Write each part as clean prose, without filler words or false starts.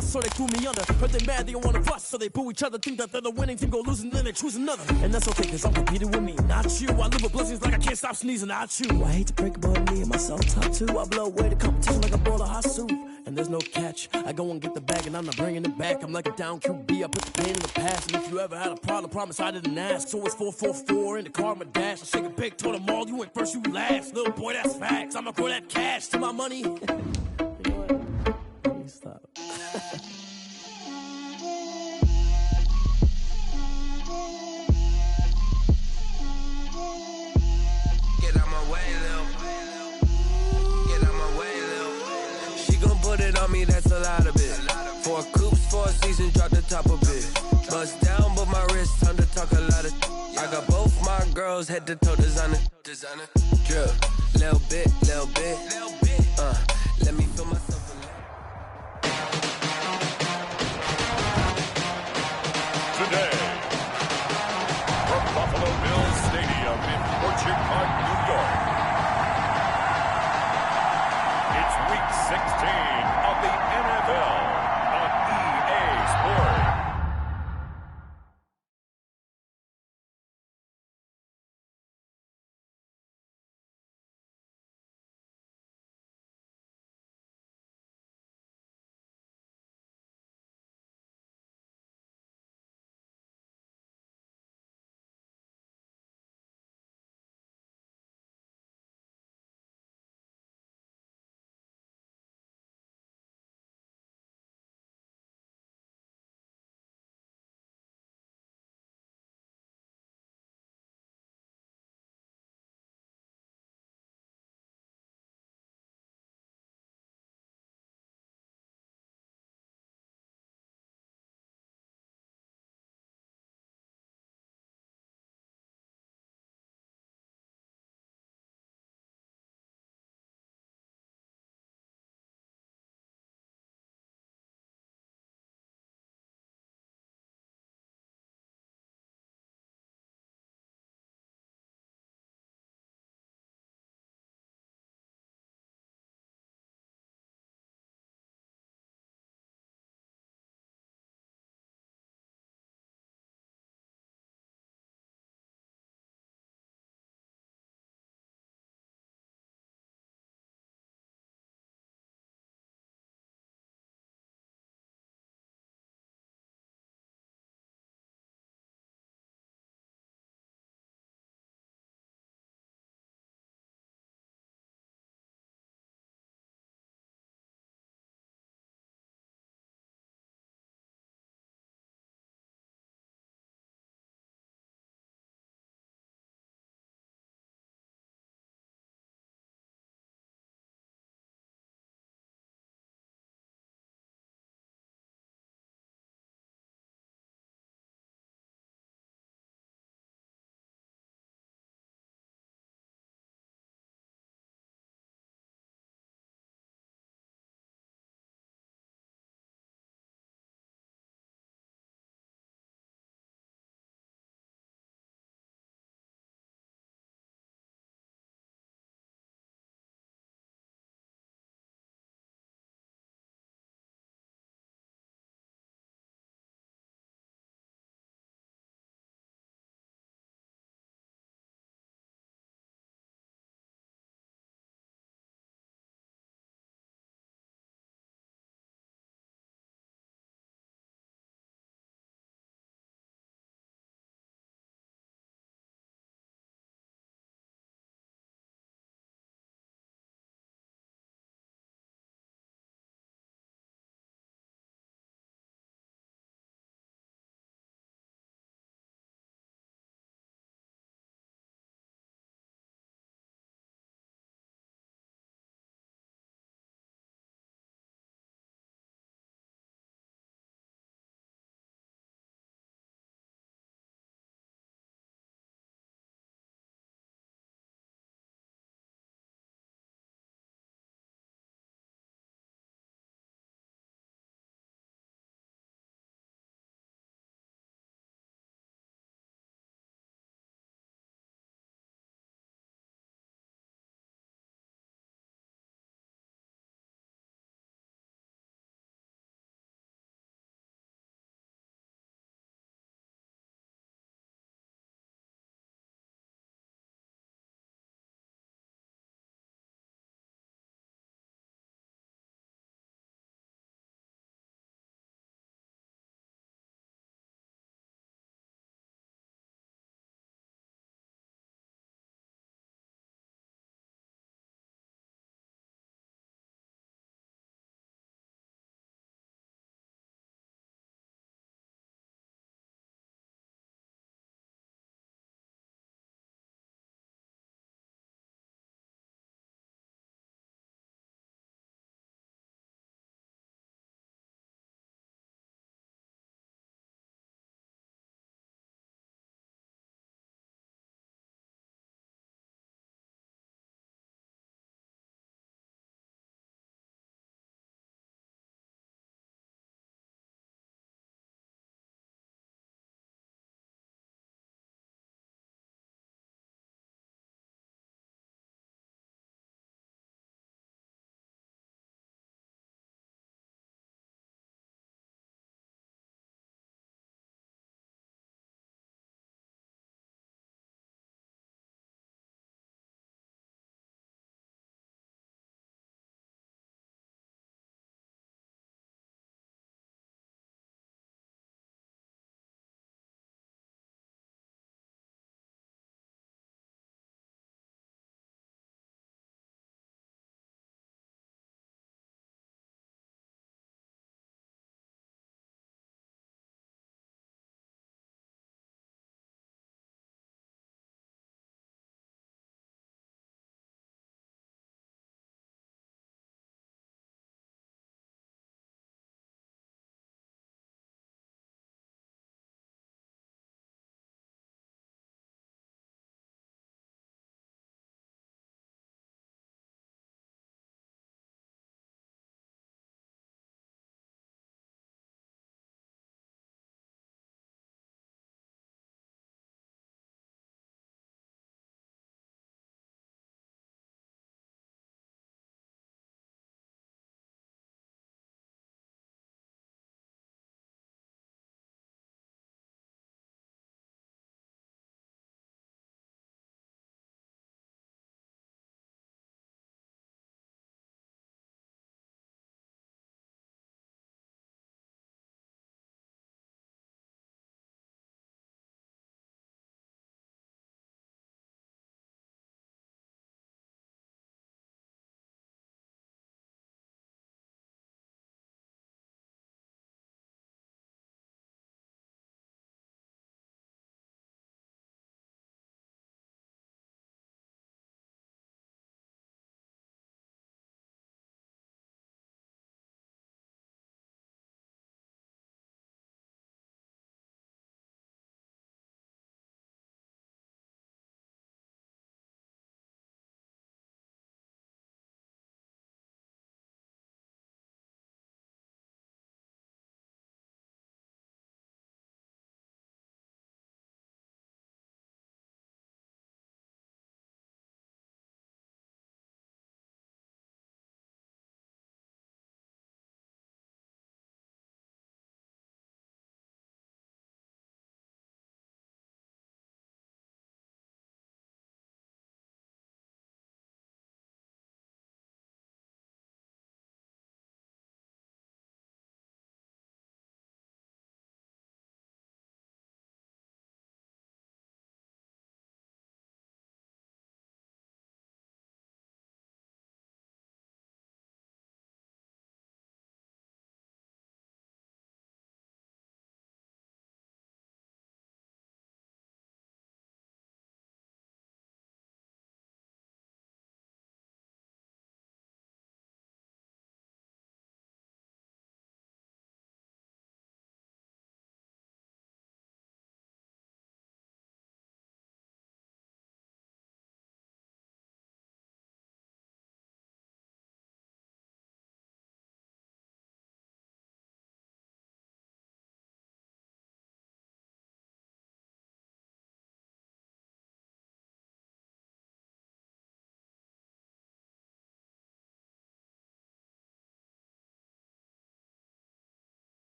bust, so they threw me under. Heard they mad, they don't wanna fuss, so they boo each other. Think that they're the winning team, go losing, then they choose another. And that's okay, cause I'm competing with me, not you. I live with blessings like I can't stop sneezing, not you. I hate to break it, but me and myself top two. I blow away the competition like a bowl of hot soup. And there's no catch, I go and get the bag and I'm not bringing it back. I'm like a down QB, I put the pain in the past. And if you ever had a problem, promise I didn't ask. So it's 444 in the car, my dash. I shake a big, told them all, you went first, you last. Little boy, that's facts, I'ma grow that cash to my money. You know what? Let me stop. Get out my way, Lil. Get out my way, Lil. She gon' put it on me, that's a lot of it. 4 coops, 4 seasons, drop the top of it. Bust down, but my wrist, time to talk a lot of. I got both my girls, head to toe designer. Drip, little bit, let me feel myself a little. Today, from Buffalo Bills Stadium in Orchard Park, New York, it's Week 16 of the NFL on EA Sports.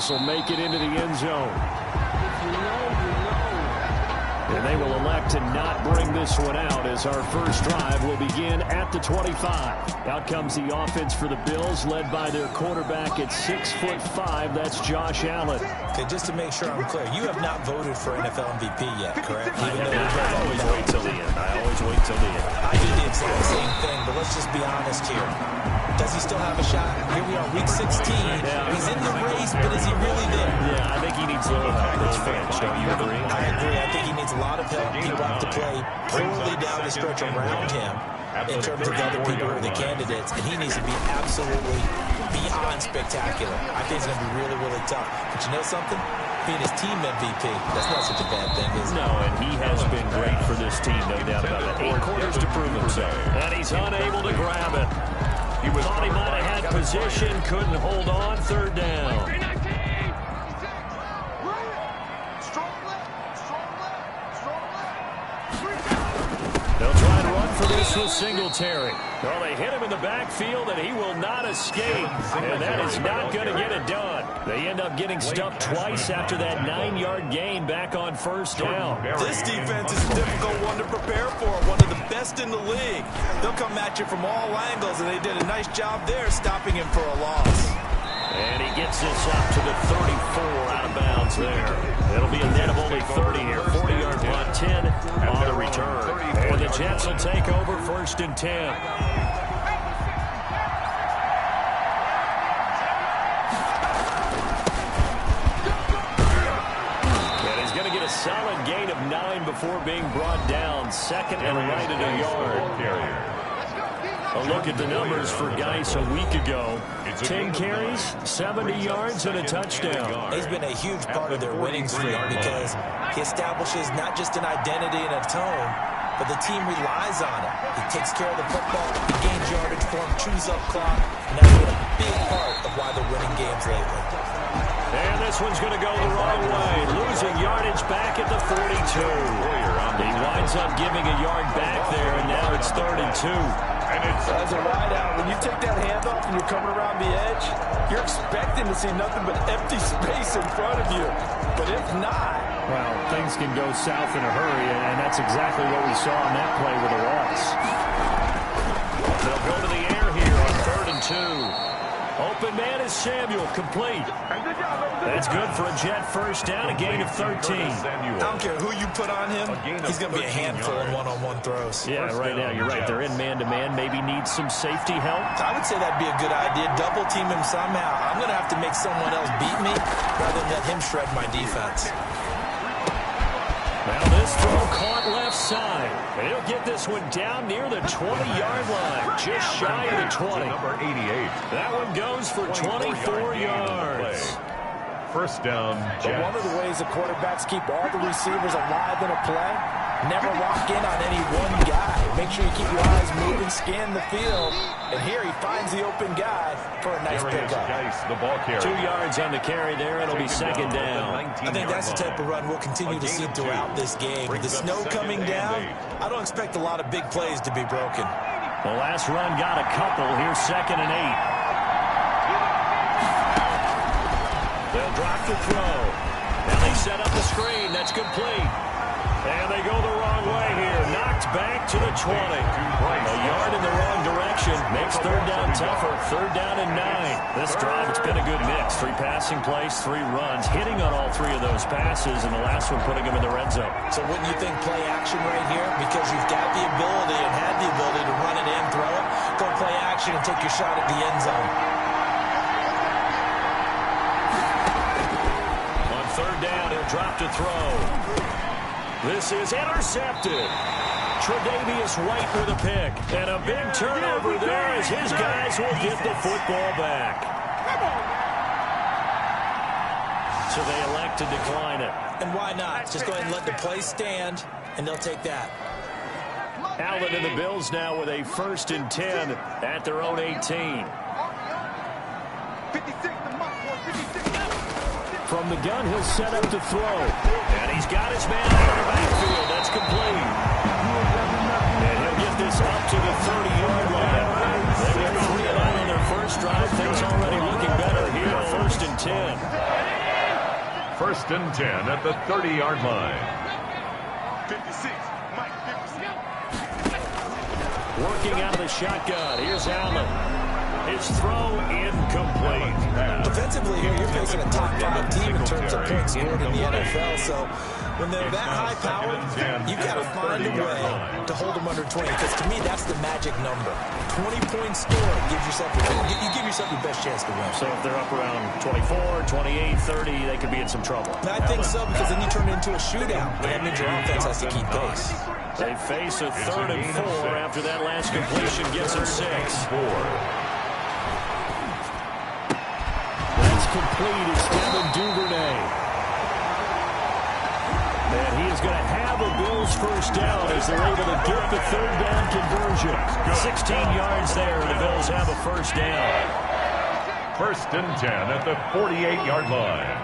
This will make it into the end zone. And they will elect to not bring this one out as our first drive will begin at the 25. Out comes the offense for the Bills, led by their quarterback at 6'5". That's Josh Allen. Okay, just to make sure I'm clear, you have not voted for NFL MVP yet, correct? I always wait till the end. I do the exact same thing, but let's just be honest here. Does he still have a shot? Here we are, week 16. Yeah. He's in the race, but is he really there? Yeah, I think he needs a little help. It's French. Don't you agree? I agree. I think he needs a lot of help. People have to play poorly down the stretch around him in terms of the other people who are the candidates, and he needs to be absolutely beyond spectacular. I think it's going to be really, really tough. But you know something? Being his team MVP, that's not such a bad thing, is it? No, and he has been great for this team, no doubt about it. 8 quarters to prove himself. And he's unable to grab it. He thought he might have had position, couldn't hold on, third down. They'll try and run for this with Singletary. Well, they hit him in the backfield, and he will not escape. And that is not going to get it done. They end up getting stuffed twice after that 9-yard gain back on first down. This defense is a difficult one to prepare for, one of the best in the league. They'll come at you from all angles, and they did a nice job there stopping him for a loss. And he gets this up to the 34 out of bounds there. It'll be a net of only 30 here. 40-yard punt, 10 on the return. And the Jets will take over first and 10. And he's going to get a solid gain of 9 before being brought down. Second and right at a yard. A look at the numbers for Geis a week ago. 10 carries, 70 yards, and a touchdown. He's been a huge part of their winning streak because he establishes not just an identity and a tone, but the team relies on it. He takes care of the football, he gains yardage for him, chews up clock, and that's been a big part of why they're winning games lately. And this one's going to go the wrong way, losing yardage back at the 42. He winds up giving a yard back there, and now it's 3rd and 2. As a wideout, when you take that handoff and you're coming around the edge, you're expecting to see nothing but empty space in front of you. But if not... Well, things can go south in a hurry, and that's exactly what we saw in that play with a loss. They'll go to the air here on 3rd and 2. Open man is Samuel, complete. That's good for a Jet first down, a gain of 13. I don't care who you put on him, he's going to be a handful in one-on-one throws. Yeah, right now, you're right. They're in man-to-man, maybe need some safety help. I would say that'd be a good idea. Double team him somehow. I'm going to have to make someone else beat me rather than let him shred my defense. Now this throw caught left side. And he'll get this one down near the 20-yard line, just shy of the 20. Number 88. That one goes for 24 yards. First down, But one of the ways the quarterbacks keep all the receivers alive in a play, never lock in on any one guy. Make sure you keep your eyes moving, scan the field. And here he finds the open guy for a nice pickup. The ball carrier. 2 yards on the carry there. It'll be second down. I think that's the type of run we'll continue to see throughout this game. With the snow coming down, I don't expect a lot of big plays to be broken. The last run got a couple. Here's 2nd and 8. They'll drop the throw. And they set up the screen. That's complete. And they go the wrong way here. Knocked back to the 20. A yard in the wrong direction. Makes 3rd down tougher. 3rd down and 9. This drive, it's been a good mix. 3 passing plays, 3 runs. Hitting on all 3 of those passes, and the last one putting them in the red zone. So wouldn't you think play action right here? Because you've got the ability and had the ability to run it in, throw it. Go play action and take your shot at the end zone. On 3rd down, he'll drop to throw. This is intercepted. Tre'Davious White with a pick. And a big turnover there as his guys will get the football back. So they elect to decline it. And why not? Just go ahead and let the play stand, and they'll take that. Allen and the Bills now with a 1st and 10 at their own 18. From the gun, he'll set up to throw. And he's got his man out of the backfield. That's complete. And he'll get this up to the 30-yard line. They went 3 and out on their first drive. Things already looking better here. 1st and 10. First and 10 at the 30-yard line. 56. Mike, 56. Working out of the shotgun. Here's Allen. His throw incomplete. Defensively here, you're facing a top 5 team in terms of points scored in the NFL. So when they're that high-powered, you've got to find a way to hold them under 20. Because to me, that's the magic number. 20 points scored gives yourself you give yourself your best chance to win. So if they're up around 24, 28, 30, they could be in some trouble. And I think so, because then you turn it into a shootout. And that means your offense has to keep pace. They face a 3rd and 4 after that last completion gets them 6. That's complete. It's Devin Duvernay. And he is going to have a Bills first down as they're able to get the 3rd down conversion. 16 yards there, and the Bills have a first down. First and 10 at the 48-yard line.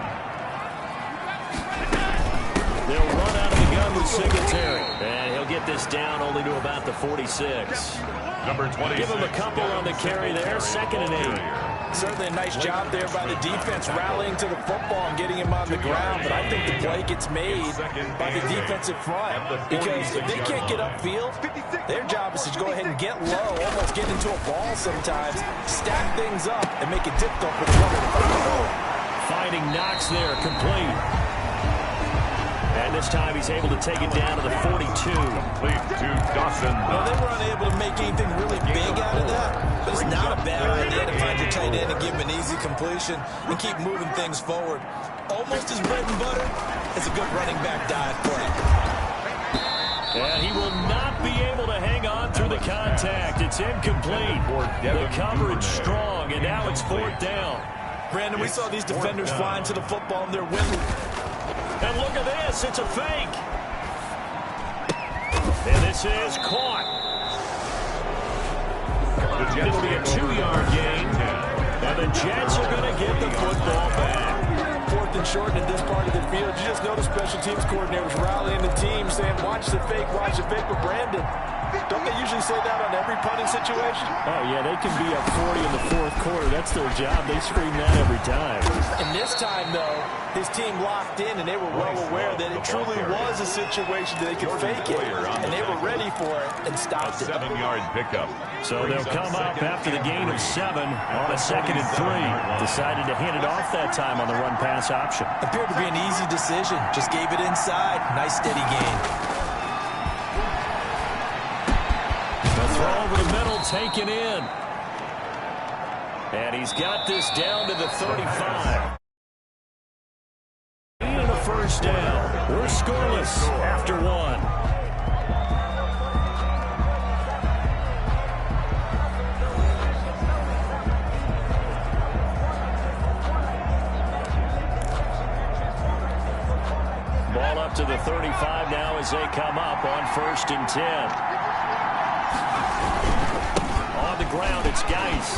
They'll run out of the gun with Singletary. And he'll get this down only to about the 46. Number 26. Give him a couple on the carry there. 2nd and 8. Certainly a nice job there by the defense rallying to the football and getting him on the ground. But I think the play gets made by the defensive front. Because if they can't get upfield, their job is to go ahead and get low, almost get into a ball sometimes, stack things up, and make it difficult for the runner to find the hole. Finding Knox there, complete. And this time he's able to take it down to the 42. Complete to Dawson. Well, they were unable to make anything really big out of that. But it's not a bad idea to find your tight end and give him an easy completion and keep moving things forward. Almost as bread and butter as a good running back dive play. And he will not be able to hang on through the contact. It's incomplete. The coverage strong, and now it's 4th down. Brandon, we saw these defenders flying to the football and they're winning. And look at this. It's a fake. And this is caught. It'll be a 2-yard gain. And the Jets are going to get the football back. 4th and short in this part of the field. You just notice special teams coordinators rallying the team, saying, watch the fake, watch the fake. But Brandon, don't they usually say that on every punting situation? Oh, yeah, they can be up 40 in the 4th quarter. That's their job. They scream that every time. And this time, though, his team locked in, and they were well aware that it truly was a situation that they could fake it, and they were ready for it and stopped it. 7-yard pickup. So they'll come up after the gain of 7 on a 2nd and 3. Decided to hand it off that time on the run-pass option. Appeared to be an easy decision. Just gave it inside. Nice steady gain. The throw over the middle taken in. And he's got this down to the 35. And a first down. We're scoreless after 1. Ball up to the 35 now as they come up on 1st and 10. On the ground, it's Geis.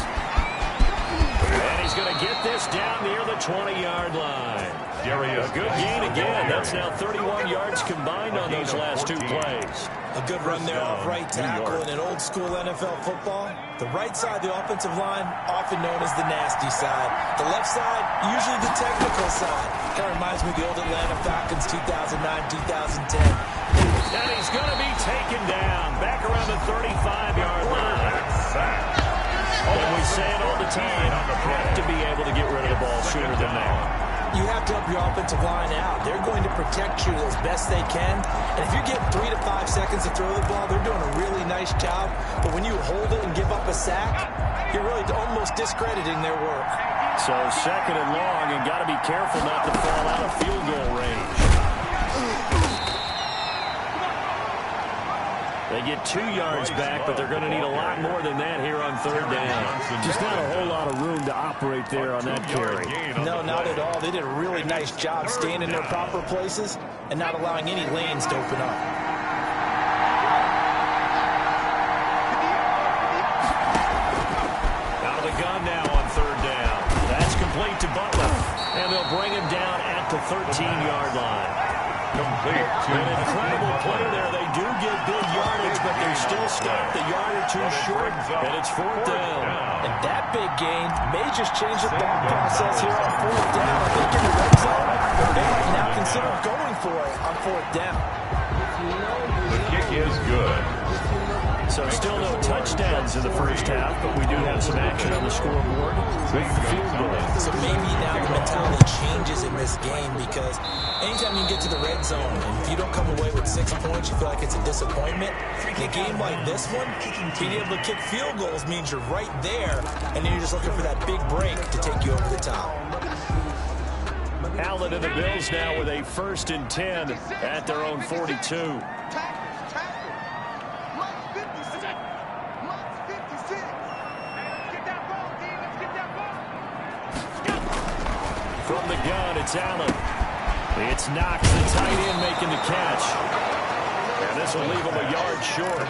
And he's going to get this down near the 20-yard line. A good gain again. That's now 31 yards combined on those last 2 plays. A good run there off right tackle in an old-school NFL football. The right side, the offensive line, often known as the nasty side. The left side, usually the technical side. Kind of reminds me of the old Atlanta Falcons 2009-2010. And he's going to be taken down back around the 35-yard line. And we say it all the time, have to be able to get rid of the ball sooner than that. You have to help your offensive line out. They're going to protect you as best they can. And if you're getting 3 to 5 seconds to throw the ball, they're doing a really nice job. But when you hold it and give up a sack, you're really almost discrediting their work. So 2nd and long, and got to be careful not to fall out of field goal range. They get 2 yards back, but they're going to need a lot more than that here on 3rd down. Just not a whole lot of room to operate there on that carry. No, not at all. They did a really nice job staying in their proper places and not allowing any lanes to open up. Out of the gun now on 3rd down. That's complete to Butler. And they'll bring him down at the 13-yard line. An incredible play there. They do get big yardage, but they're still stopped a yard or 2 short, and it's 4th down. And that big gain. May just change the thought process here on 4th down. I think in the red zone, they might now consider going for it on 4th down. The kick is good. So still no touchdowns in the first half, but we do have some action on the scoreboard with the field goal. So maybe now the mentality changes in this game, because anytime you get to the red zone and if you don't come away with 6 points, you feel like it's a disappointment. In a game like this one, being able to kick field goals means you're right there, and then you're just looking for that big break to take you over the top. Allen and the Bills now with a 1st and 10 at their own 42. From the gun, it's Allen. It's Knox, the tight end, making the catch. And this will leave him a yard short.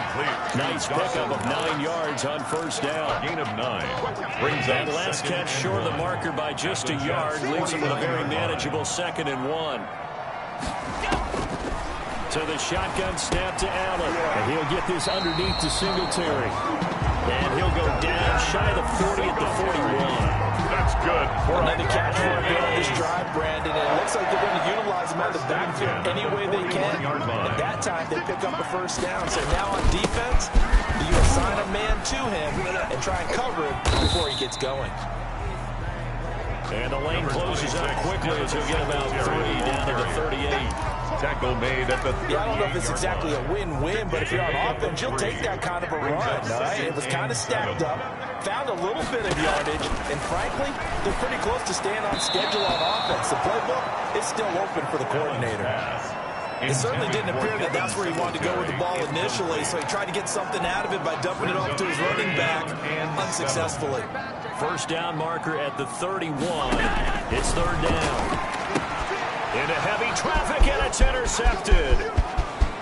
Nice pickup of 9 yards on 1st down. Gain of 9. Brings that last catch short of the marker by just a yard. Leaves him with a very manageable 2nd and 1. To the shotgun snap to Allen. And he'll get this underneath to Singletary. And he'll go down shy of the 40 at the 41. That's good. Another catch for a bit on this drive, Brandon, and it looks like they're going to utilize him out of the backfield any way they can. At that time, they pick up a 1st down. So now on defense, you assign a man to him and try and cover him before he gets going. And the lane closes up quickly as he'll get about 3 down to the 38. Tackle made at the 38. Yeah, I don't know if it's exactly a win-win, but if you're on offense, you'll take that kind of a run. Right? It was kind of stacked up, found a little bit of yardage, and frankly, they're pretty close to staying on schedule on offense. The playbook is still open for the coordinator. It certainly didn't appear that that's where he wanted to go with the ball initially, so he tried to get something out of it by dumping it off to his running back unsuccessfully. 1st down marker at the 31. It's 3rd down. Into heavy traffic, and it's intercepted.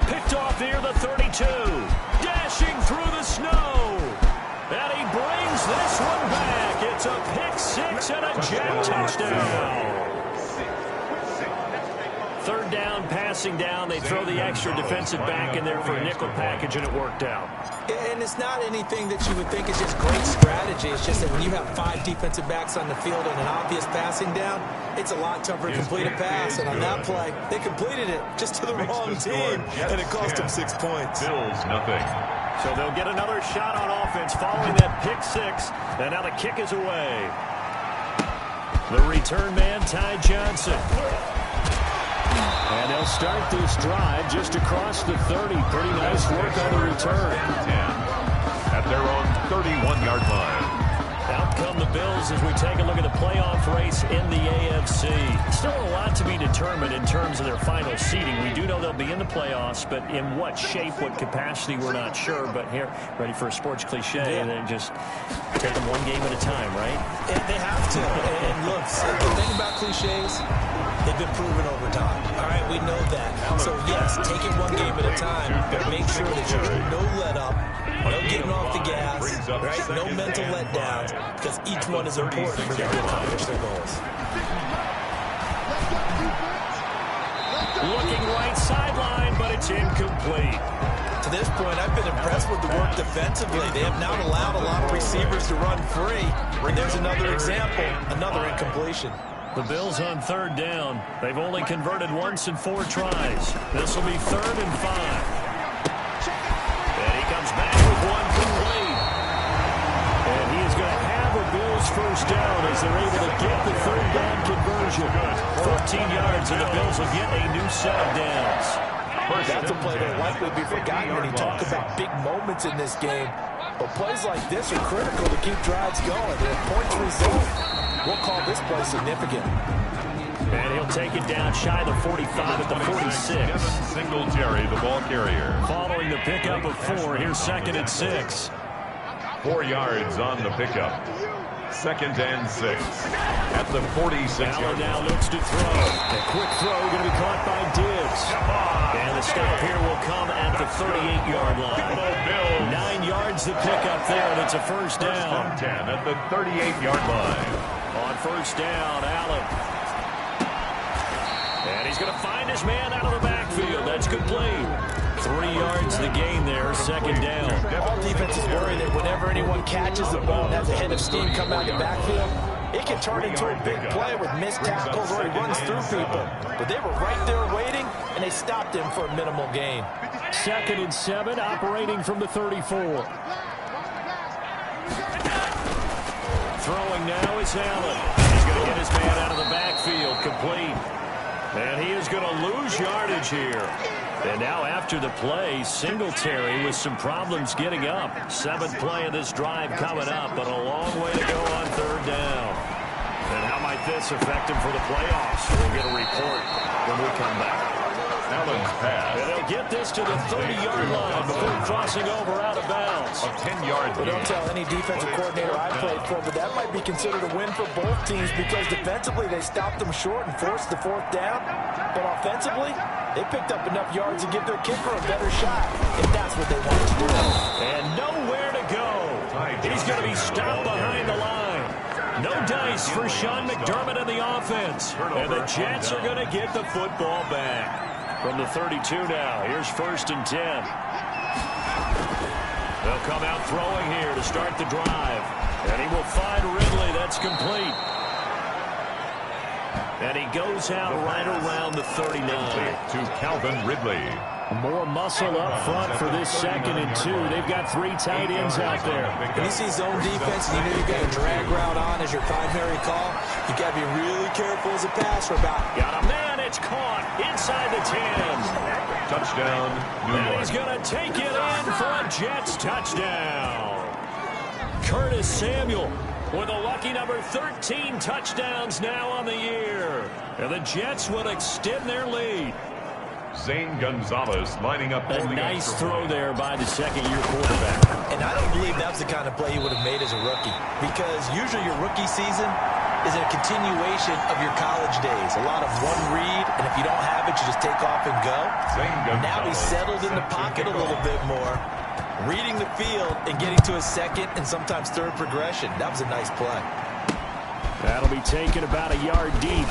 Picked off near the 32. Dashing through the snow. And he brings this one back. It's a pick 6 and a jet touchdown. 3rd down, passing down. They throw the extra defensive back in there for a nickel package, and it worked out. And it's not anything that you would think is just great strategy. It's just that when you have 5 defensive backs on the field and an obvious passing down, it's a lot tougher to complete a pass. And on that play, they completed it just to the wrong team, and it cost them 6 points. Bills, nothing. So they'll get another shot on offense following that pick 6, and now the kick is away. The return man, Ty Johnson. And they'll start this drive just across the 30. Pretty nice work on the return. 10 at their own 31-yard line. Out come the Bills as we take a look at the playoff race in the AFC. Still a lot to be determined in terms of their final seeding. We do know they'll be in the playoffs, but in what shape, what capacity, we're not sure. But here, ready for a sports cliche, and then just take them one game at a time, right? And they have to. And look, the thing about cliches, they've been proven over time. All right, we know that. So, yes, take it one game at a time, but make sure that you're no let up, no getting off the gas, right? No mental letdowns, because each one is important for them to accomplish their goals. Looking right sideline, but it's incomplete. To this point, I've been impressed with the work defensively. They have now allowed a lot of receivers to run free. And there's another example, another incompletion. The Bills on 3rd down. They've only converted once in 4 tries. This will be 3rd and 5. And he comes back with one complete. And he is going to have a Bills 1st down as they're able to get the 3rd down conversion. 14 yards, and the Bills will get a new set of downs. That's a play that will likely be forgotten when you talk about big moments in this game. But plays like this are critical to keep drives going. And if points result, we'll call this play significant. And he'll take it down shy of the 45 at the 46. Singletary, the ball carrier. Following the pickup of 4, here's 2nd and 6. 4 yards on the pickup. 2nd and 6 at the 46-yard Allen line. now looks to throw. A quick throw going to be caught by Diggs. And the stop here will come at the 38-yard line. 9 yards to pick up there, and it's a 1st down. 10 at the 38-yard line. On 1st down, Allen. And he's going to find his man out of the backfield. That's complete. 3 yards the gain there, second down. All defenses worry that whenever anyone catches the ball and has a head of steam come out of the backfield, it can turn into a big play with missed tackles or he runs through people. But they were right there waiting, and they stopped him for a minimal gain. 2nd and 7, operating from the 34. Throwing now is Allen. He's going to get his man out of the backfield, complete. And he is going to lose yardage here. And now after the play, Singletary with some problems getting up. 7th play of this drive coming up, but a long way to go on 3rd down. And how might this affect him for the playoffs? We'll get a report when we come back. Allen's pass. And they'll get this to the 30-yard line before crossing over out of bounds. A 10-yard Well, don't tell any defensive coordinator I played for, but that might be considered a win for both teams because defensively they stopped them short and forced the 4th down. But offensively, they picked up enough yards to give their kicker a better shot if that's what they wanted to do. And nowhere to go. He's going to be stopped behind the line. No dice for Sean McDermott in the offense. And the Jets are going to get the football back. From the 32 now, here's 1st and 10. They'll come out throwing here to start the drive. And he will find Ridley. That's complete. And he goes out right around the 39. To Calvin Ridley. More muscle up front for this 2nd and 2. They've got 3 tight ends out there. When you see zone defense and you know you've got a drag route on as your primary call, you got to be really careful as a passer about. Got a man, it's caught inside the 10. Touchdown, New York. And he's going to take it in for a Jets touchdown. Curtis Samuel with a lucky number 13 touchdowns now on the year. And the Jets will extend their lead. Zane Gonzalez lining up. A nice throw there by the 2nd-year quarterback. And I don't believe that was the kind of play he would have made as a rookie, because usually your rookie season is a continuation of your college days. A lot of one read, and if you don't have it, you just take off and go. Now he's settled in the pocket a little bit more, reading the field and getting to his 2nd and sometimes 3rd progression. That was a nice play. That'll be taken about a yard deep.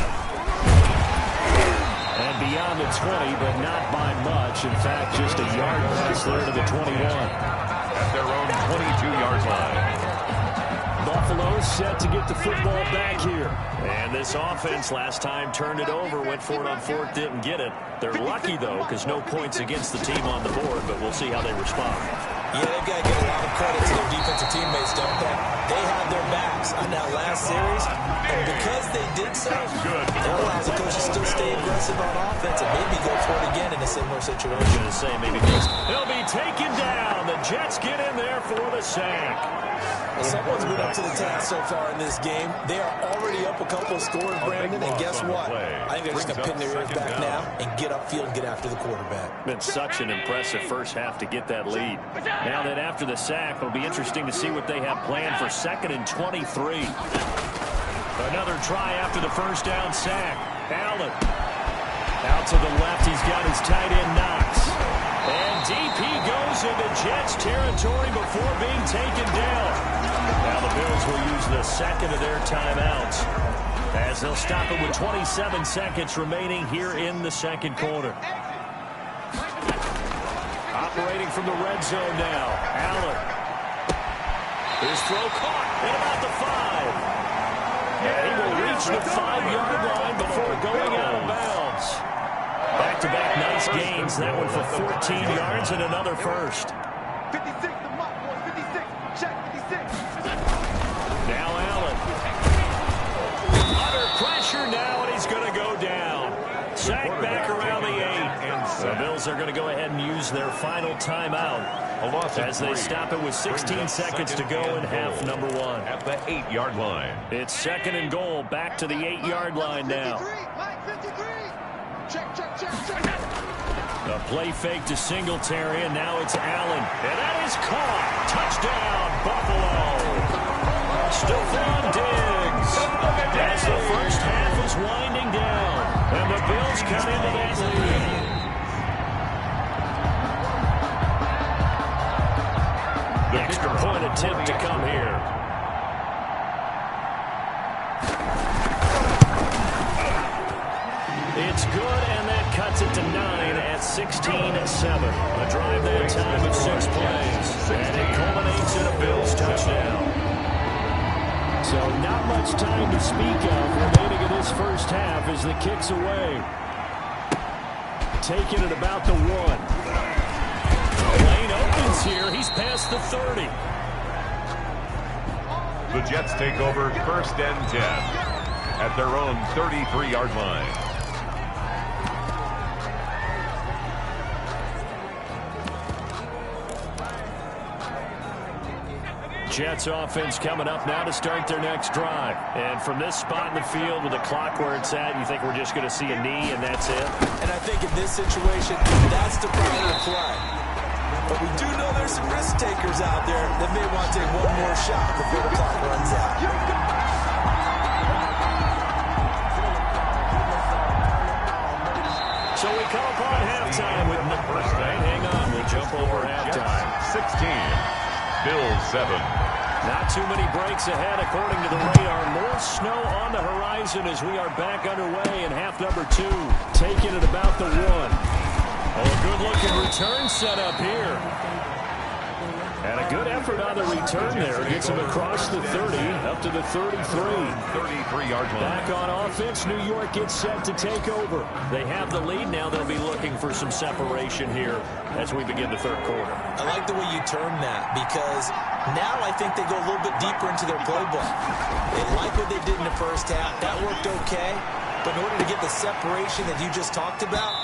And beyond the 20, but not by much. In fact, just a yard pass there to the 21. At their own 22-yard line. Buffalo set to get the football back here. And this offense last time turned it over, went for it on 4th, didn't get it. They're lucky, though, because no points against the team on the board, but we'll see how they respond. Yeah, they've got to give a lot of credit to their defensive teammates, don't they? They had their backs on that last series, and because they did so, it allows the coaches to still stay aggressive on offense and maybe go for it again in a similar situation. I was going to say, maybe they'll be taken down. The Jets get in there for the sack. Someone's been up to the task so far in this game. They are already up a couple of scores, Brandon, and guess what? I think they're just going to pin their ears back now and get upfield and get after the quarterback. Been such an impressive first half to get that lead. Now that after the sack, it'll be interesting to see what they have planned for 2nd and 23. Another try after the first down sack. Allen out to the left. He's got his tight end Knox. And deep he goes into Jets territory before being taken down. Now the Bills will use the 2nd of their timeouts as they'll stop it with 27 seconds remaining here in the 2nd quarter. Operating from the red zone now. Allen. His throw caught at about the 5. And he will reach the 5-yard line before going out of bounds. Back-to-back nice gains. That one for 14 yards and another first. 56 to Mott, boys. 56. Check 56. Now Allen. Under pressure now, and he's going to go down. Sack back around the 8. The Bills are going to go ahead and use their final timeout as they stop it with 16 seconds to go in half number 1. At the 8-yard line. It's 2nd and goal. Back to the 8-yard line now. A play fake to Singletary, and now it's Allen. And that is caught. Touchdown, Buffalo. Stephon Diggs. As the first half is winding down, and the Bills cut into that lead. The extra point attempt to come here. It's good, and that cuts cuts it to 9 at 16-7. A drive that time of 6 plays. And it culminates in a Bills touchdown. So not much time to speak of remaining in this first half as the kick's away. Taking it about the 1. Lane opens here. He's past the 30. The Jets take over 1st and 10 at their own 33-yard line. Jets offense coming up now to start their next drive. And from this spot in the field with the clock where it's at, you think we're just going to see a knee and that's it? And I think in this situation, that's the primary play. But we do know there's some risk takers out there that may want to take one more shot before the clock runs out. So we come upon halftime with the first thing. Hang on, we'll jump over halftime. 16, Bills 7. Not too many breaks ahead according to the radar. More snow on the horizon as we are back underway in half number 2. Taking it about the 1. Oh, a good-looking return set up here. And a good effort on the return there. Gets him across the 30, up to the 33. 33-yard line. Back on offense, New York gets set to take over. They have the lead now. They'll be looking for some separation here as we begin the third quarter. I like the way you term that because now I think they go a little bit deeper into their playbook. They like what they did in the first half. That worked okay. But in order to get the separation that you just talked about,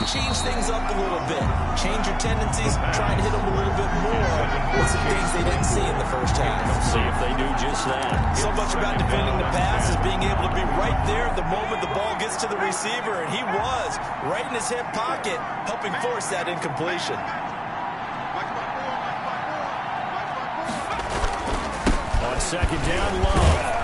change things up a little bit. Change your tendencies, try and hit them a little bit more with some things they didn't see in the first half. See if they do just that. So much about defending the pass is being able to be right there the moment the ball gets to the receiver, and he was right in his hip pocket, helping force that incompletion. On second down, Love.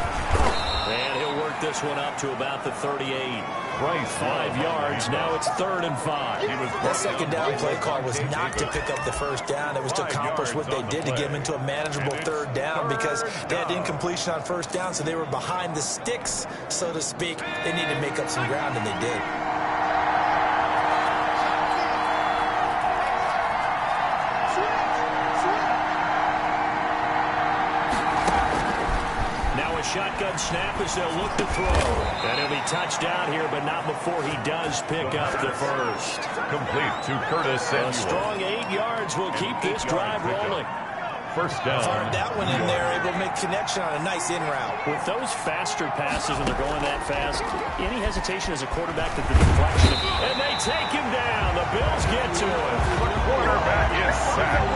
And he'll work this one up to about the 38. Right, 5 yards. Now it's 3rd and 5. That second down play call was not to pick up the first down. It was to accomplish what they did to get them into a manageable 3rd down because they had incompletion on 1st down, so they were behind the sticks, so to speak. They needed to make up some ground, and they did. Shotgun snap as they'll look to throw. And he'll be touched down here, but not before he does pick up the first. Complete to Curtis Samuel. A strong 8 yards will keep this drive rolling. First down. Fired that one in there, able to make connection on a nice in route. With those faster passes when they're going that fast, any hesitation as a quarterback to the deflection. And they take him down. The Bills get to him. The quarterback is sacked.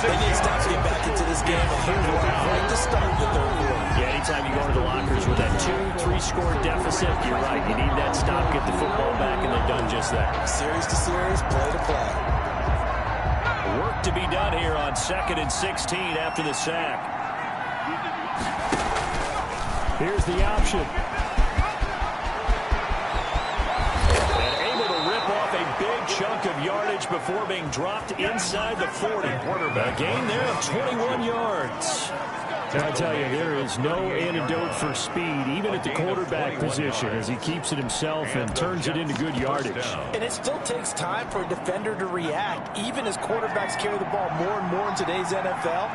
They need to stop to get back into this game, and here's why. Right to start the third quarter. Yeah, anytime you go to the lockers with that 2-3 score deficit, you're right. You need that stop, get the football back, and they've done just that. Series to series, play to play. Work to be done here on 2nd and 16 after the sack. Here's the option. And able to rip off a big chunk of yardage before being dropped inside the 40. A gain there of 21 yards. I tell you, there is no antidote for speed, even at the quarterback position, as he keeps it himself and turns it into good yardage. And it still takes time for a defender to react. Even as quarterbacks carry the ball more and more in today's NFL,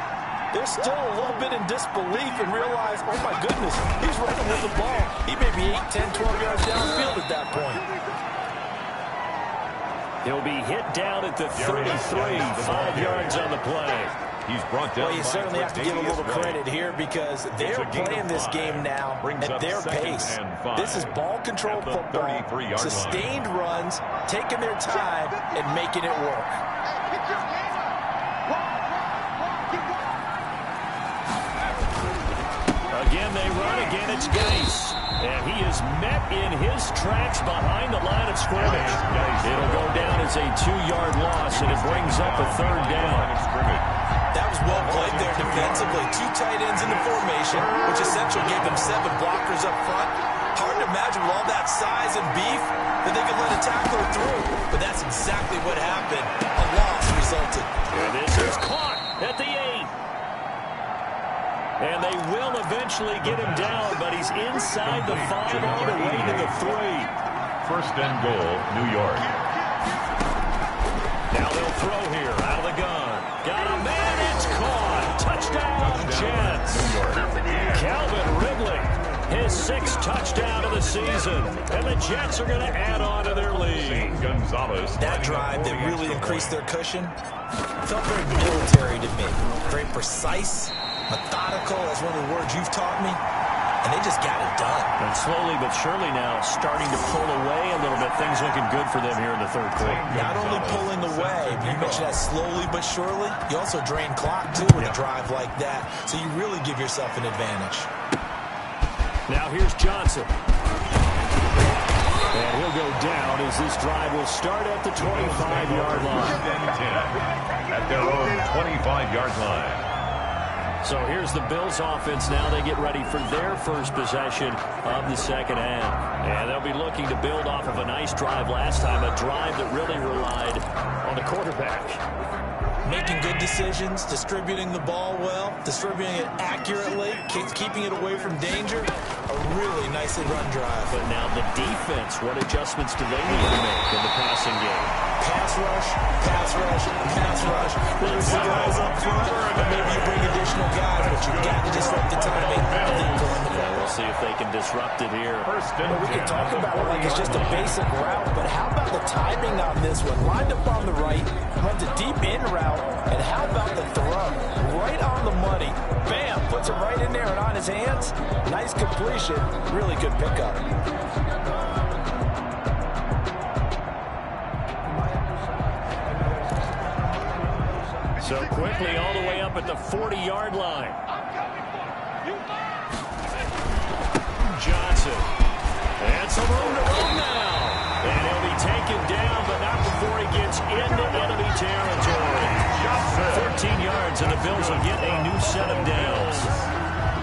they're still a little bit in disbelief and realize, oh my goodness, he's running with the ball. He may be 8, 10, 12 yards downfield at that point. He'll be hit down at the 33, 5 yards on the play. He's brought down. Well, you certainly have to give a little credit here because they're playing this game now at their pace. This is ball control football, sustained runs, taking their time, and making it work. Again, they run. Again, it's Geis. And he is met in his tracks behind the line of scrimmage. It'll go down as a 2-yard loss, and it brings up a 3rd down. That was well played there defensively. 2 tight ends in the formation, which essentially gave them 7 blockers up front. Hard to imagine with all that size and beef that they could let a tackler through. But that's exactly what happened. A loss resulted. And this is caught at the 8. And they will eventually get him down, but he's inside the 5 all the way to the 3. First and goal, New York. Now they'll throw here out of the gun. Got a man, it's caught. Touchdown, Jets. Calvin Ridley, his 6th touchdown of the season. And the Jets are going to add on to their lead. Gonzalez. That drive that really increased their cushion felt very military to me. Very precise, methodical, as one of the words you've taught me. And they just got it done. And slowly but surely now starting to pull away a little bit. Things looking good for them here in the third quarter. Not only pulling away, but you mentioned that slowly but surely. You also drain clock, too, with a drive like that. So you really give yourself an advantage. Now here's Johnson. And he'll go down as this drive will start at the 25-yard line. At their own 25-yard line. So here's the Bills offense now. They get ready for their first possession of the second half. And they'll be looking to build off of a nice drive last time, a drive that really relied on the quarterback. Making good decisions, distributing the ball well, distributing it accurately, keeping it away from danger. A really nicely run drive. But now the defense, what adjustments do they need to make in the passing game? Pass rush, pass rush, pass rush. There's the guys up front, and maybe you bring additional guys, but you've got to disrupt the timing of them going the ball. We'll see if they can disrupt it here. We can talk about it like it's just a basic route, but how about the timing on this one? Lined up on the right, runs a deep in route, and how about the throw? Right on the money. Bam, puts it right in there and on his hands. Nice completion. Really good pickup. So quickly all the way up at the 40-yard line. Johnson. And some room to run now. And he'll be taken down, but not before he gets into enemy territory. 14 yards, and the Bills will get a new set of downs.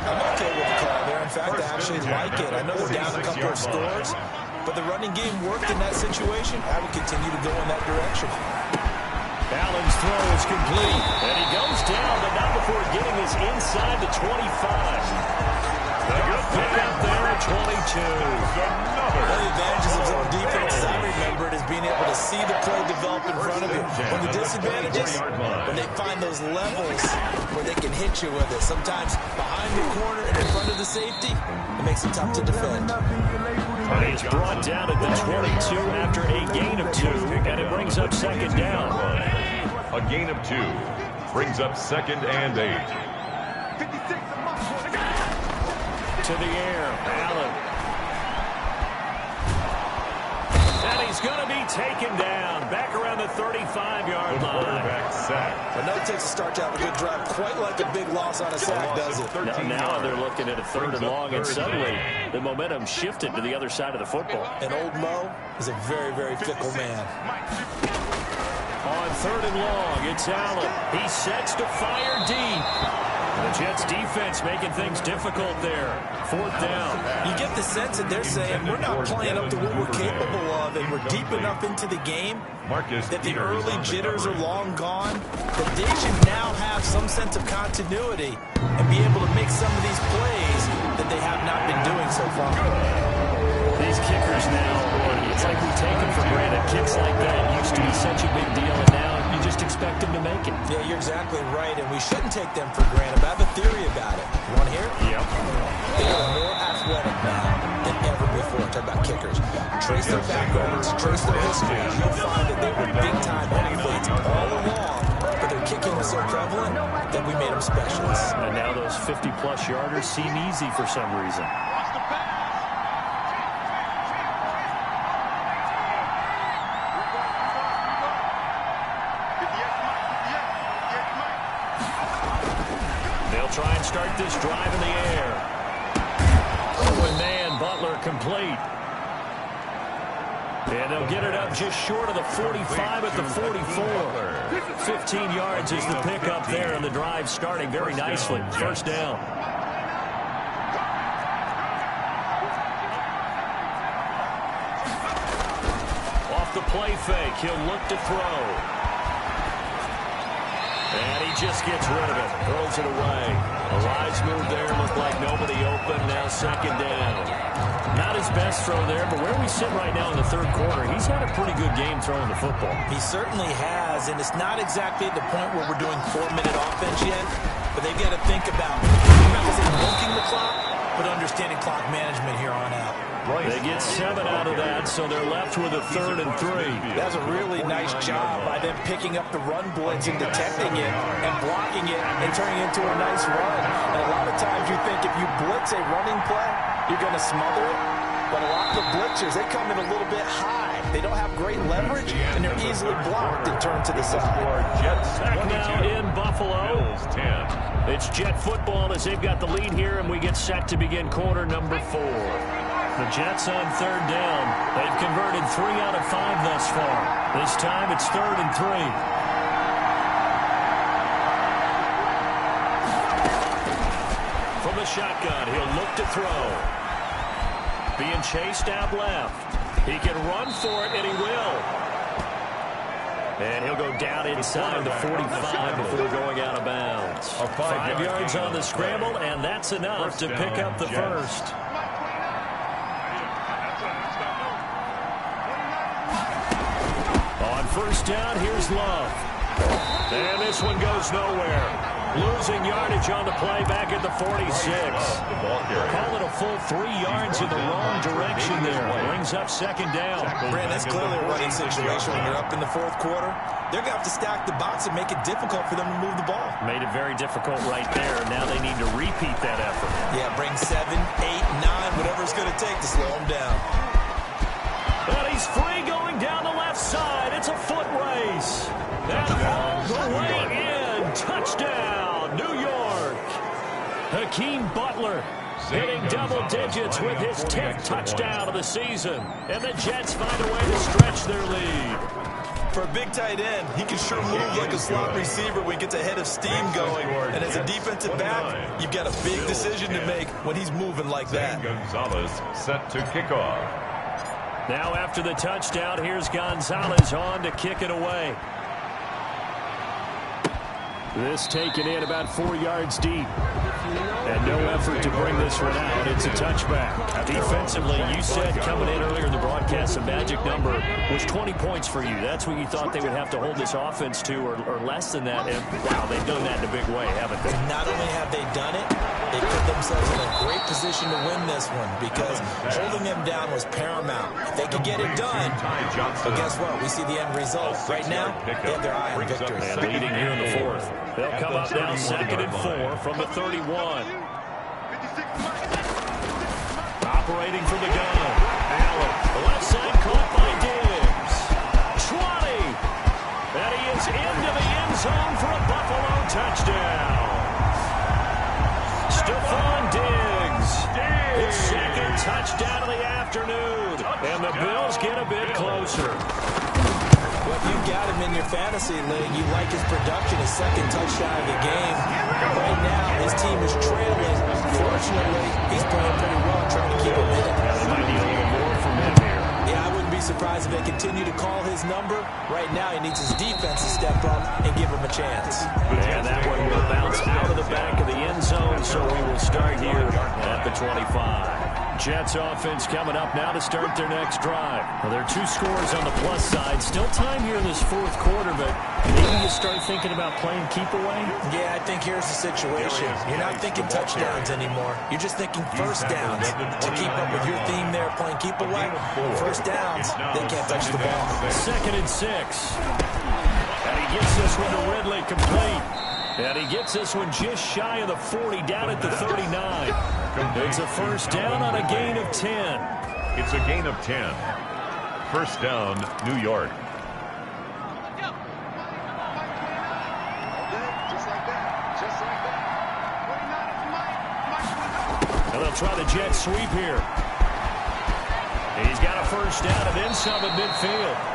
I'm okay with the call there. In fact, I actually like it. I know they're down a couple of scores, but the running game worked in that situation. I would continue to go in that direction. Allen's throw is complete, and he goes down, but not before getting this inside the 25. A good pick up there at 22. One of the advantages of zone defense, as I remember it, is being able to see the play develop in front of you. When the disadvantages, when they find those levels where they can hit you with it, sometimes behind the corner and in front of the safety, it makes it tough to defend. And he's brought down at the 22 after a gain of 2, and it brings up second down. A gain of 2 brings up second and 8. To the air, Allen. And he's going to be taken down back around the 35-yard line. Quarterback sack. But now it takes a start to have a good drive, quite like a big loss on a sack, does it? Now they're looking at a third and long, and suddenly the momentum shifted to the other side of the football. And old Mo is a very, very fickle man. On third and long, it's Allen. He sets to fire deep. The Jets defense making things difficult there. Fourth down. You get the sense that they're saying we're not playing up to what we're capable of, and we're deep enough into the game that the early jitters are long gone, that they should now have some sense of continuity and be able to make some of these plays that they have not been doing so far. These kickers now, it's like we take them for granted. Kicks like that used to be such a big deal, and now you just expect them to make it. Yeah, you're exactly right, and we shouldn't take them for granted. But I have a theory about it. You want to hear it? Yep. They are more athletic now than ever before. Talk about kickers. Trace their backgrounds, trace their history. You'll find that they were big-time athletes all along, but their kicking was so prevalent that we made them specialists. And now those 50-plus yarders seem easy for some reason. Try and start this drive in the air. Oh, and man, Butler complete. And they'll get it up just short of the 45 at the 44. 15 yards is the pickup there, and the drive starting very nicely. First down. Off the play fake, he'll look to throw. And he just gets rid of it. Throws it away. A rise Nice move there. Looked like nobody open. Now second down. Not his best throw there, but where we sit right now in the third quarter, he's had a pretty good game throwing the football. He certainly has, and it's not exactly at the point where we're doing 4-minute offense yet, but they've got to think about not just milking the clock, but understanding clock management here on out. They get 7 out of that, so they're left with a 3rd and 3. That's a really nice job by them picking up the run blitz and detecting it and blocking it and turning it into a nice run. And a lot of times you think if you blitz a running play, you're going to smother it. But a lot of the blitzers, they come in a little bit high. They don't have great leverage, and they're easily blocked and turned to the side. Back now in Buffalo. It's Jet football as they've got the lead here, and we get set to begin quarter number 4. The Jets on 3rd down. They've converted 3 out of 5 thus far. This time it's 3rd and 3. From the shotgun, he'll look to throw. Being chased out left. He can run for it, and he will. And he'll go down inside the 45 before going out of bounds. 5 yards on the scramble, and that's enough to pick up the first. On first down, here's Love. And this one goes nowhere. Losing yardage on the play back at the 46. Call it a full 3 yards in the wrong direction there. Brings up second down. Brent, that's clearly a running situation when you're up in the 4th quarter. They're going to have to stack the box and make it difficult for them to move the ball. Made it very difficult right there. Now they need to repeat that effort. Yeah, bring 7, 8, 9, whatever it's going to take to slow them down. But he's free going down the left side. It's a foot race. And all the way in. Touchdown, New York. Hakeem Butler hitting double digits with his 10th touchdown of the season. And the Jets find a way to stretch their lead. For a big tight end, he can sure move like a slot receiver when he gets a head of steam going. And as a defensive back, you've got a big decision to make when he's moving like that. Gonzalez set to kick off. Now after the touchdown, here's Gonzalez on to kick it away. This taken in about 4 yards deep. And no effort to bring this one out. It's a touchback. Defensively, you said coming in earlier in the broadcast, the magic number was 20 points for you. That's what you thought they would have to hold this offense to, or less than that. And, wow, they've done that in a big way, haven't they? Not only have they done it, they put themselves in a great position to win this one because holding them down was paramount. If they could get it done, but guess what? We see the end result. Right now, they have their eye on victory. And leading here in the 4th. They'll come up now 2nd and 4 from the 31. Operating from the gun. Allen, the left side caught by Diggs. 20. And he is into the end zone for a Buffalo touchdown. Stephon Diggs. His 2nd touchdown of the afternoon. And the Bills get a bit closer. Well, if you've got him in your fantasy league, you like his production, his 2nd touchdown of the game. Right now, his team is trailing. Fortunately, he's playing pretty well, trying to keep him in it. They might need a little more from him here. Yeah, I wouldn't be surprised if they continue to call his number. Right now, he needs his defense to step up and give him a chance. And that one will bounce out of the back of the end zone, so we will start here at the 25. Jets offense coming up now to start their next drive. Well, there are 2 scores on the plus side. Still time here in this 4th quarter, but maybe you start thinking about playing keep away? Yeah, I think here's the situation. You're not thinking touchdowns anymore. You're just thinking first downs. To keep up with your theme there, playing keep away, first downs, they can't touch the ball. 2nd and 6. And he gets this one to Ridley complete. And he gets this one just shy of the 40, down at the 39. It's a first down on a gain of 10. It's a gain of 10. First down, New York. And they'll try the jet sweep here. He's got a first down and then some at midfield.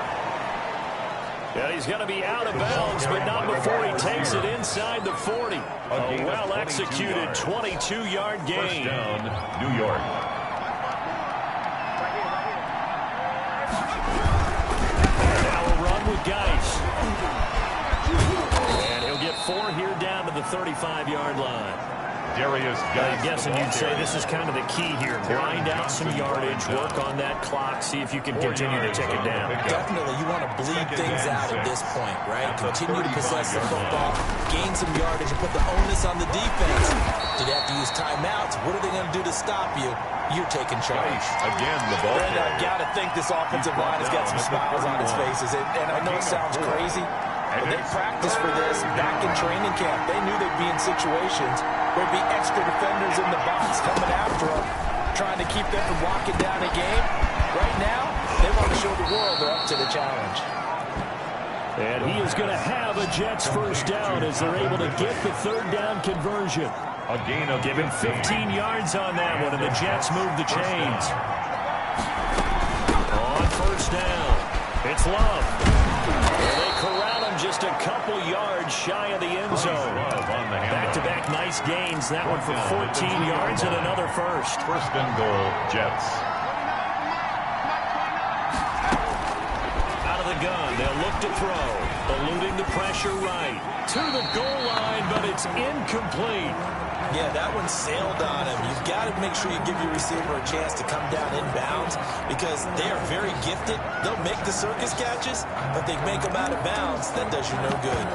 And he's going to be out of bounds, but not before he takes it inside the 40. A well-executed 22-yard gain. First down, New York. And now a run with Geis. And he'll get 4 here down to the 35-yard line. I'm guessing you'd say this is kind of the key here. Grind out some yardage, work on that clock, see if you can continue to take it down. Definitely, you want to bleed things out at this point, right? Continue to possess the football, gain some yardage, and put the onus on the defense. Did they have to use timeouts? What are they going to do to stop you? You're taking charge. Again, the ball. Brandon, I've got to think this offensive line has got some smiles on its faces. And I know it sounds crazy, but they practiced for this back in training camp. They knew they'd be in situations where there'd be extra defenders in the box coming after them, trying to keep them from locking down a game. Right now, they want to show the world they're up to the challenge. And he is going to have a Jets first down as they're able to get the third down conversion. A gain of Give him 15 yards on that one, and the Jets move the chains. On first down, it's Love. And they corral him just a couple yards shy of the end zone. Back-to-back nice gains. That one for 14 yards and another first. First and goal, Jets. Out of the gun, they'll look to throw. Eluding the pressure right. To the goal line, but it's incomplete. Yeah, that one sailed on him. You've got to make sure you give your receiver a chance to come down inbounds because they are very gifted. They'll make the circus catches, but they make them out of bounds. That does you no good.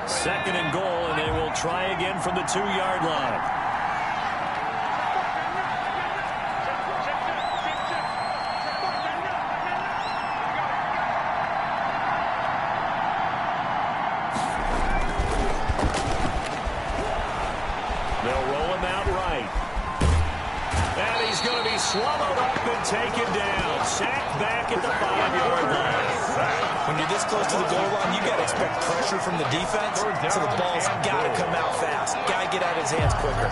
Second and goal, and they will try again from the 2-yard line. Swallowed up and taken down. Sacked back at the 5-yard line. When you're this close to the goal line, you got to expect pressure from the defense, so the ball's got to come out fast. Got to get out of his hands quicker.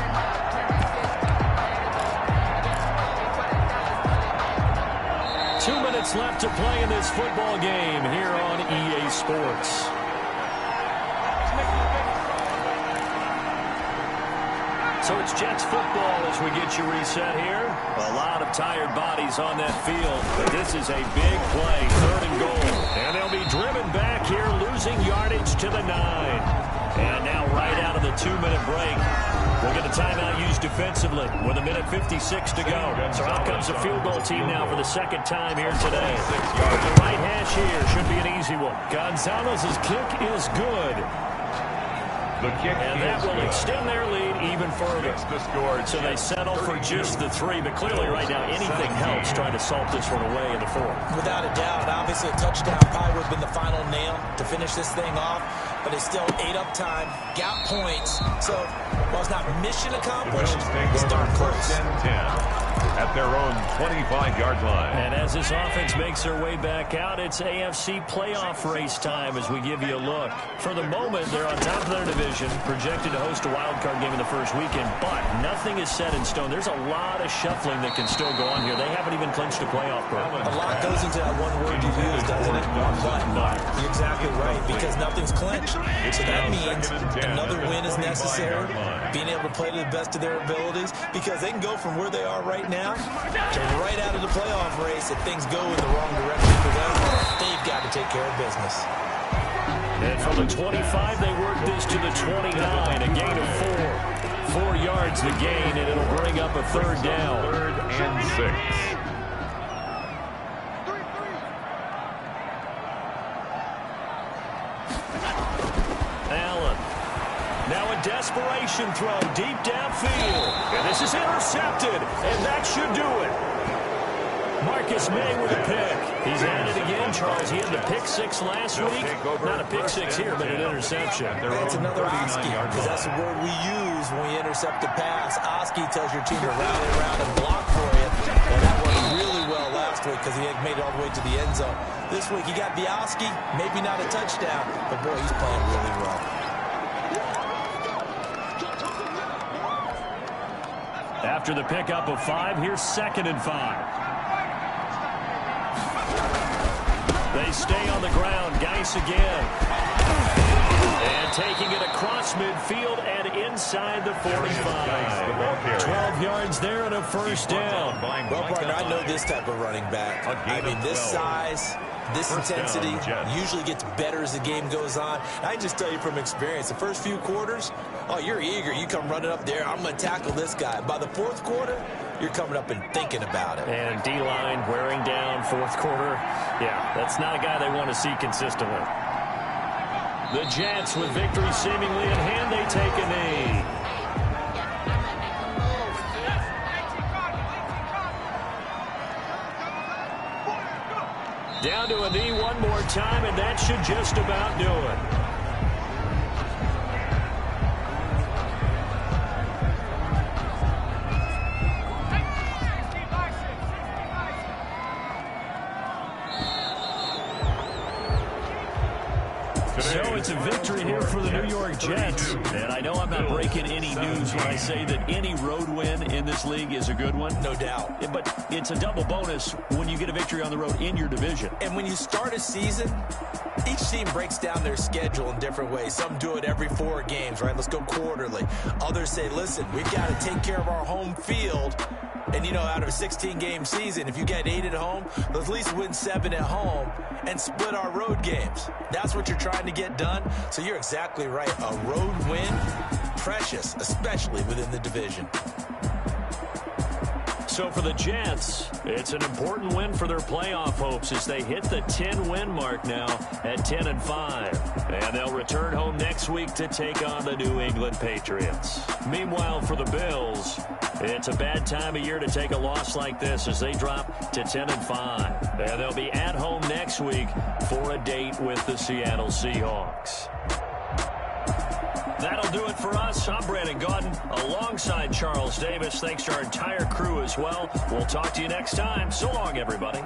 2 minutes left to play in this football game here on EA Sports. So it's Jets football as we get you reset here. A lot of tired bodies on that field, but this is a big play, third and goal. And they'll be driven back here, losing yardage to the 9. And now right out of the 2-minute break, we'll get a timeout used defensively with 1:56 to go. So out comes the field goal team now for the second time here today. The right hash here should be an easy one. Gonzalez's kick is good. And that will extend their lead even further. So they settle for just the 3. But clearly right now anything helps trying to salt this one away in the 4th. Without a doubt, obviously a touchdown probably would have been the final nail to finish this thing off. But it's still 8 up time, got points. So while it's not mission accomplished, it's darn close. 10-10 at their own 25-yard line. And as this offense makes their way back out, it's AFC playoff race time as we give you a look. For the moment, they're on top of their division, projected to host a wild card game in the first weekend, but nothing is set in stone. There's a lot of shuffling that can still go on here. They haven't even clinched a playoff berth. A lot goes into that one word you use, doesn't it? But you're exactly right, because nothing's clinched. So that means another win is necessary, being able to play to the best of their abilities, because they can go from where they are right now to right out of the playoff race. If things go in the wrong direction for them, they've got to take care of business. And from the 25, they work this to the 29, a gain of 4. 4 yards the gain, and it'll bring up a third down. 3rd and 6. Allen. Now a desperation throw deep downfield. And this is intercepted, and that should do it. Marcus May with a pick. He's at it again, Charles. He had the pick 6 last week. Not a pick 6 here, but an interception. That's another Oski, because that's the word we use when we intercept a pass. Oski tells your team to rally around and block for you. Well, that worked really well last week because he had made it all the way to the end zone. This week he got the Oski, maybe not a touchdown, but boy, he's playing really well. After the pickup of 5, here's 2nd and 5. They stay on the ground. Geis again. And taking it across midfield and inside the 45. 12 yards there and a first down. Well, partner, I know this type of running back. I mean, this size, this intensity usually gets better as the game goes on. I can just tell you from experience, the first few quarters, oh, you're eager. You come running up there, I'm going to tackle this guy. By the fourth quarter, you're coming up and thinking about it. And D-line wearing down fourth quarter. Yeah, that's not a guy they want to see consistently. The Jets with victory seemingly in hand, they take a knee. Down to a knee one more time, and that should just about do it. So it's a victory here for the New York Jets. And I know I'm not breaking any news when I say that any road win in this league is a good one. No doubt. But it's a double bonus when you get a victory on the road in your division. And when you start a season, each team breaks down their schedule in different ways. Some do it every 4 games, right? Let's go quarterly. Others say, listen, we've got to take care of our home field. And, you know, out of a 16-game season, if you get 8 at home, let's at least win 7 at home and split our road games. That's what you're trying to get done. So you're exactly right. A road win, precious, especially within the division. So for the Jets, it's an important win for their playoff hopes as they hit the 10-win mark now at 10-5. And they'll return home next week to take on the New England Patriots. Meanwhile, for the Bills, it's a bad time of year to take a loss like this as they drop to 10-5. And they'll be at home next week for a date with the Seattle Seahawks. That'll do it for us. I'm Brandon Gaudin alongside Charles Davis. Thanks to our entire crew as well. We'll talk to you next time. So long, everybody.